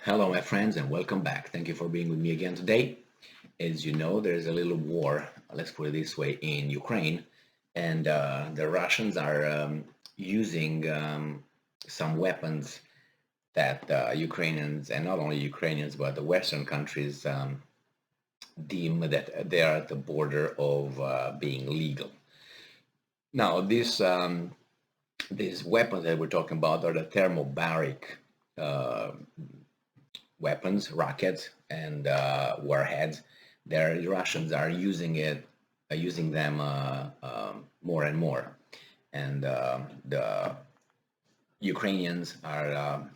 Hello, my friends, and welcome back. Thank you for being with me again today. As you know, there's a little war, let's put it this way, in Ukraine, and the Russians are using some weapons that Ukrainians, and not only Ukrainians, but the Western countries deem that they are at the border of being legal. Now, these weapons that we're talking about are the thermobaric uh, weapons, rockets, and warheads. The Russians are using them more and more, and the Ukrainians are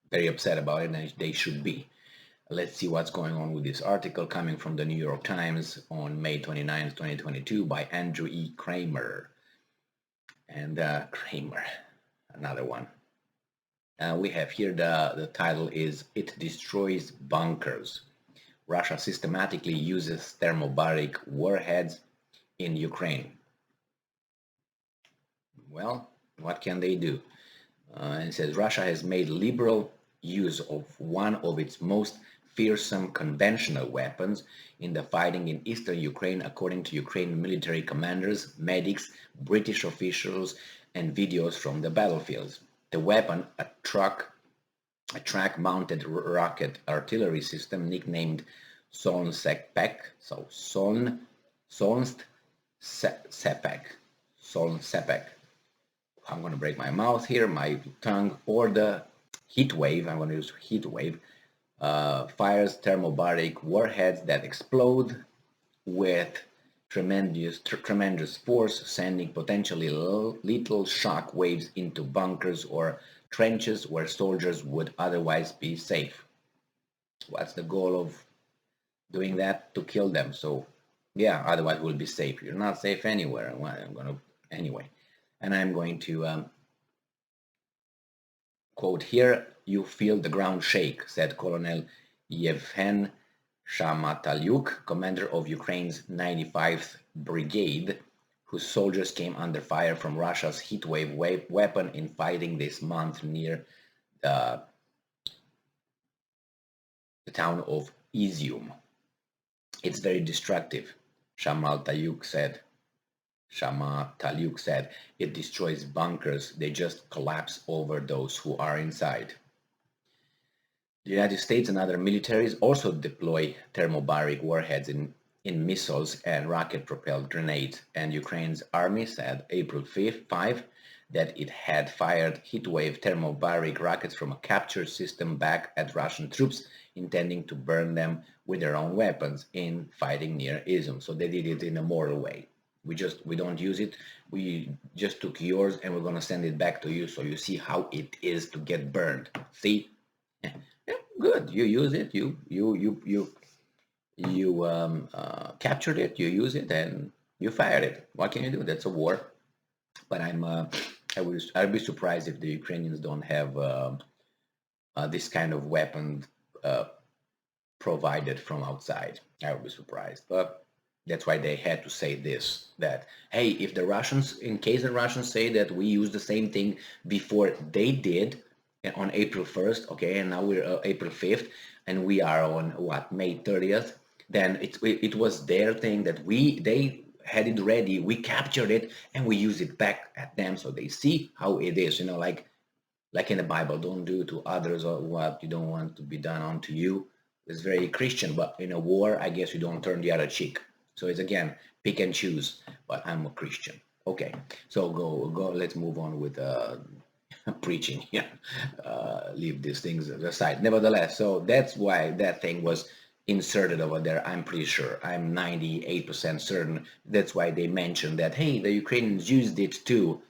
very upset about it, and they should be. Let's see what's going on with this article coming from the New York Times on May 29th, 2022 by Andrew E. Kramer. And Kramer, another one. We have here the title is It Destroys Bunkers. Russia systematically uses thermobaric warheads in Ukraine. Well, what can they do? And it says Russia has made liberal use of one of its most fearsome conventional weapons in the fighting in eastern Ukraine, according to Ukrainian military commanders, medics, British officials, and videos from the battlefields. The weapon, a track-mounted rocket artillery system nicknamed Solnsepek, so Solnsepek. I'm going to break my mouth here, my tongue, or the heat wave. I'm going to use heat wave. Fires thermobaric warheads that explode with tremendous force, sending potentially lethal shock waves into bunkers or trenches where soldiers would otherwise be safe. What's the goal of doing that? To kill them. So yeah, otherwise we'll be safe. You're not safe anywhere. I'm going to anyway, and I'm going to quote here, "You feel the ground shake," said Colonel Yevhen Shamataluk, commander of Ukraine's 95th Brigade, whose soldiers came under fire from Russia's heatwave weapon in fighting this month near the, the town of Izium. "It's very destructive," Shamataluk said. "It destroys bunkers. They just collapse over those who are inside." The United States and other militaries also deploy thermobaric warheads in missiles and rocket-propelled grenades, and Ukraine's army said April 5 that it had fired heatwave thermobaric rockets from a captured system back at Russian troops, intending to burn them with their own weapons in fighting near Izium. So they did it in a moral way. We don't use it. We just took yours and we're gonna send it back to you so you see how it is to get burned. See? Yeah, good. You use it. You captured it. You use it and you fired it. What can you do? That's a war. But I'd be surprised if the Ukrainians don't have this kind of weapon uh, provided from outside. I would be surprised. But that's why they had to say this, that, hey, if the Russians, in case the Russians say that we used the same thing before they did on April 1st, okay, and now we're April 5th, and we are on, what, May 30th, then it was their thing that they had it ready, we captured it, and we use it back at them so they see how it is, like in the Bible, don't do to others or what you don't want to be done unto you. It's very Christian, but in a war, I guess you don't turn the other cheek. So it's again, pick and choose, but I'm a Christian. Okay, so go. Let's move on with preaching here. Leave these things aside. Nevertheless, so that's why that thing was inserted over there. I'm pretty sure. I'm 98% certain. That's why they mentioned that, hey, the Ukrainians used it too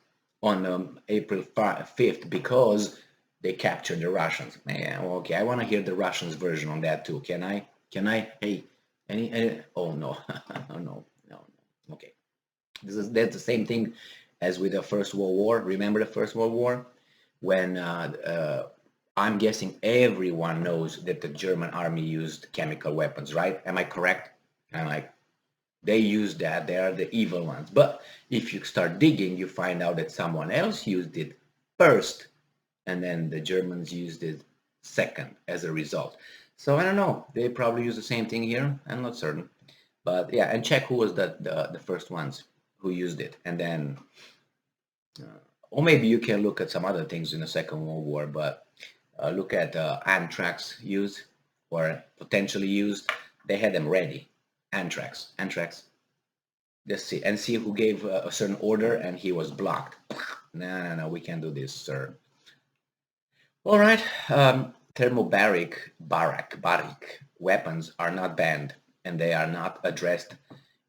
on April 5th because they captured the Russians. Man, okay, I want to hear the Russians version on that too. Can I? Hey, any? Oh no, no. Okay, that's the same thing as with the First World War. Remember the First World War when I'm guessing everyone knows that the German army used chemical weapons, right? Am I correct? I'm like, they use that. They are the evil ones. But if you start digging, you find out that someone else used it first, and then the Germans used it second as a result. So I don't know. They probably use the same thing here. I'm not certain. But yeah, and check who was the first ones who used it. And then, or maybe you can look at some other things in the Second World War, but look at anthrax used or potentially used. They had them ready. Anthrax. Just see and see who gave a certain order and he was blocked. No, no, no, we can't do this, sir. All right. Thermobaric weapons are not banned and they are not addressed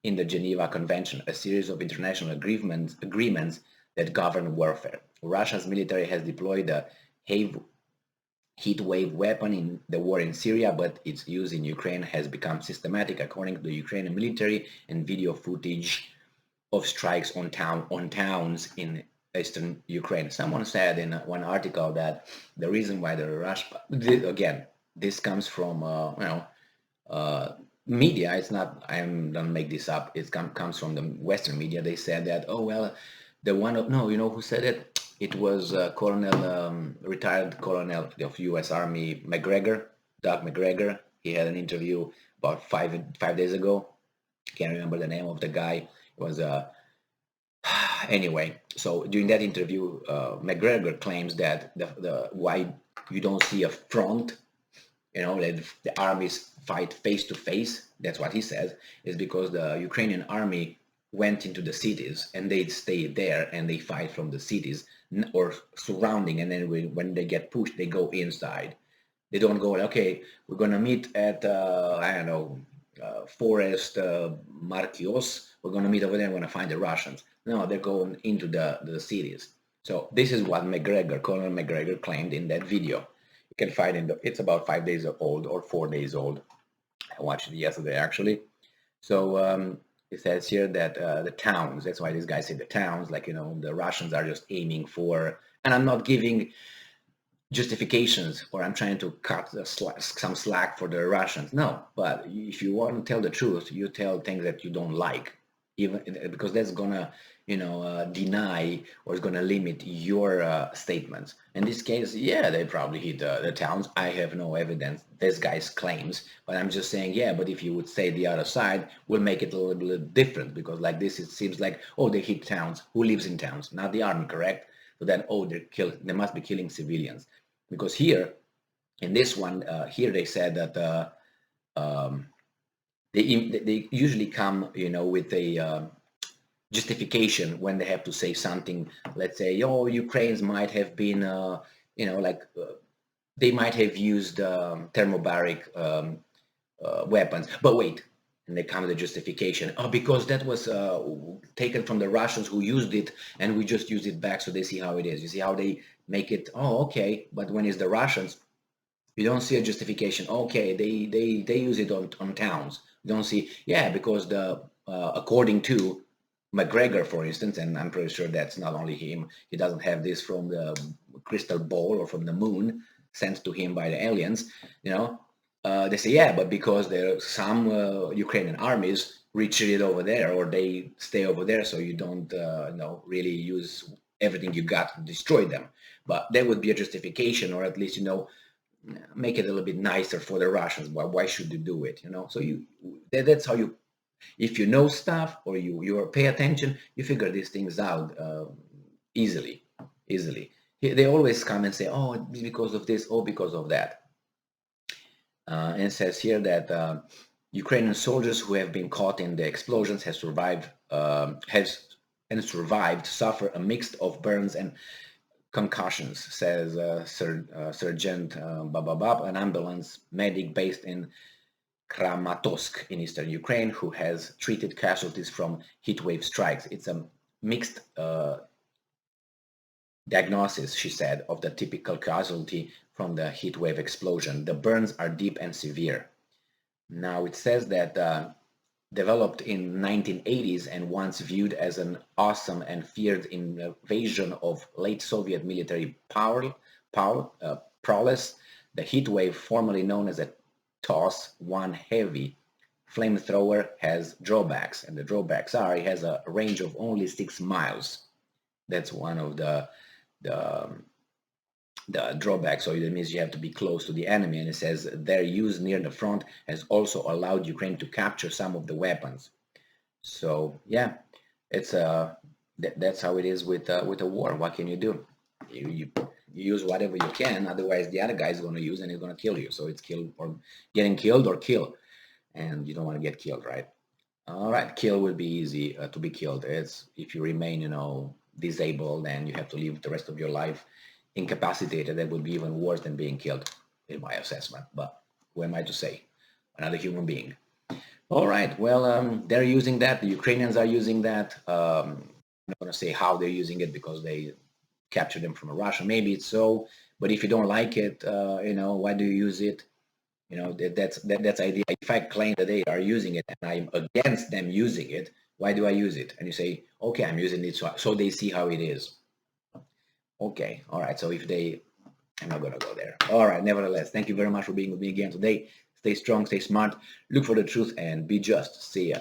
in the Geneva Convention, a series of international agreements that govern warfare. Russia's military has deployed a heat wave weapon in the war in Syria, but its use in Ukraine has become systematic, according to the Ukrainian military and video footage of strikes on towns in eastern Ukraine. Someone said in one article that the reason why the Russia, again, this comes from media. It's not. I don't make this up. It comes from the Western media. They said that, oh well, the one of no, you know who said it? It was retired colonel of U.S. Army McGregor, Doug McGregor. He had an interview about five days ago. Can't remember the name of the guy. It was anyway. So during that interview, McGregor claims that the why you don't see a front, that the armies fight face to face. That's what he says. Is because the Ukrainian army went into the cities and they stay there and they fight from the cities or surrounding, and then when they get pushed, they go inside. They don't go, okay, we're gonna meet at I don't know, Forest Marquios. We're gonna meet over there. We're gonna find the Russians. No, they're going into the cities. So this is what Colonel McGregor claimed in that video. You can find it's about 5 days old or 4 days old. I watched it yesterday actually. So it says here that the towns, that's why these guys say the towns, like, the Russians are just aiming for, and I'm not giving justifications or I'm trying to cut some slack for the Russians. No, but if you want to tell the truth, you tell things that you don't like, even because that's gonna, deny or is gonna limit your statements. In this case, yeah, they probably hit the towns. I have no evidence. This guy's claims, but I'm just saying, yeah. But if you would say the other side, we'll make it a little bit different because like this, it seems like, oh, they hit towns. Who lives in towns? Not the army, correct? So then, oh, they must be killing civilians. Because here, in this one, here they said that um, they usually come, with a justification when they have to say something. Let's say, oh, Ukrainians might have been, they might have used thermobaric weapons. But wait, and they come with the justification. Oh, because that was taken from the Russians who used it, and we just use it back so they see how it is. You see how they make it? Oh, okay. But when it's the Russians, you don't see a justification. Okay, they use it on towns. You don't see, yeah, because the according to McGregor, for instance, and I'm pretty sure that's not only him. He doesn't have this from the crystal ball or from the moon sent to him by the aliens. They say, yeah, but because there are some Ukrainian armies retreat over there or they stay over there, so you don't really use everything you got to destroy them. But that would be a justification, or at least make it a little bit nicer for the Russians. Why should you do it? So that's how you, if you know stuff or you pay attention, you figure these things out easily. They always come and say, oh, because of this or because of that. And it says here that Ukrainian soldiers who have been caught in the explosions have survived suffer a mix of burns and concussions, says Sergeant Bababab, an ambulance medic based in Kramatorsk in eastern Ukraine, who has treated casualties from heatwave strikes. It's a mixed diagnosis, she said, of the typical casualty from the heatwave explosion. The burns are deep and severe. Now it says that developed in 1980s and once viewed as an awesome and feared invasion of late Soviet military prowess, the heatwave, formerly known as a TOS-1 heavy flamethrower, has drawbacks, and the drawbacks are it has a range of only 6 miles. That's one of the the drawback. So that means you have to be close to the enemy. And it says their use near the front has also allowed Ukraine to capture some of the weapons. So yeah, it's that's how it is with a war. What can you do? You use whatever you can. Otherwise, the other guy is going to use and he's going to kill you. So it's kill or getting killed or kill, and you don't want to get killed, right? All right, kill will be easy to be killed. It's if you remain, disabled and you have to live the rest of your life incapacitated. That would be even worse than being killed, in my assessment. But who am I to say? Another human being. All right. Well, they're using that. The Ukrainians are using that. I'm not going to say how they're using it because they captured them from Russia. Maybe it's so. But if you don't like it, why do you use it? That's idea. If I claim that they are using it and I'm against them using it, why do I use it? And you say, okay, I'm using it so they see how it is. Okay. All right. So if they, I'm not going to go there. All right. Nevertheless, thank you very much for being with me again today. Stay strong, stay smart, look for the truth, and be just. See ya.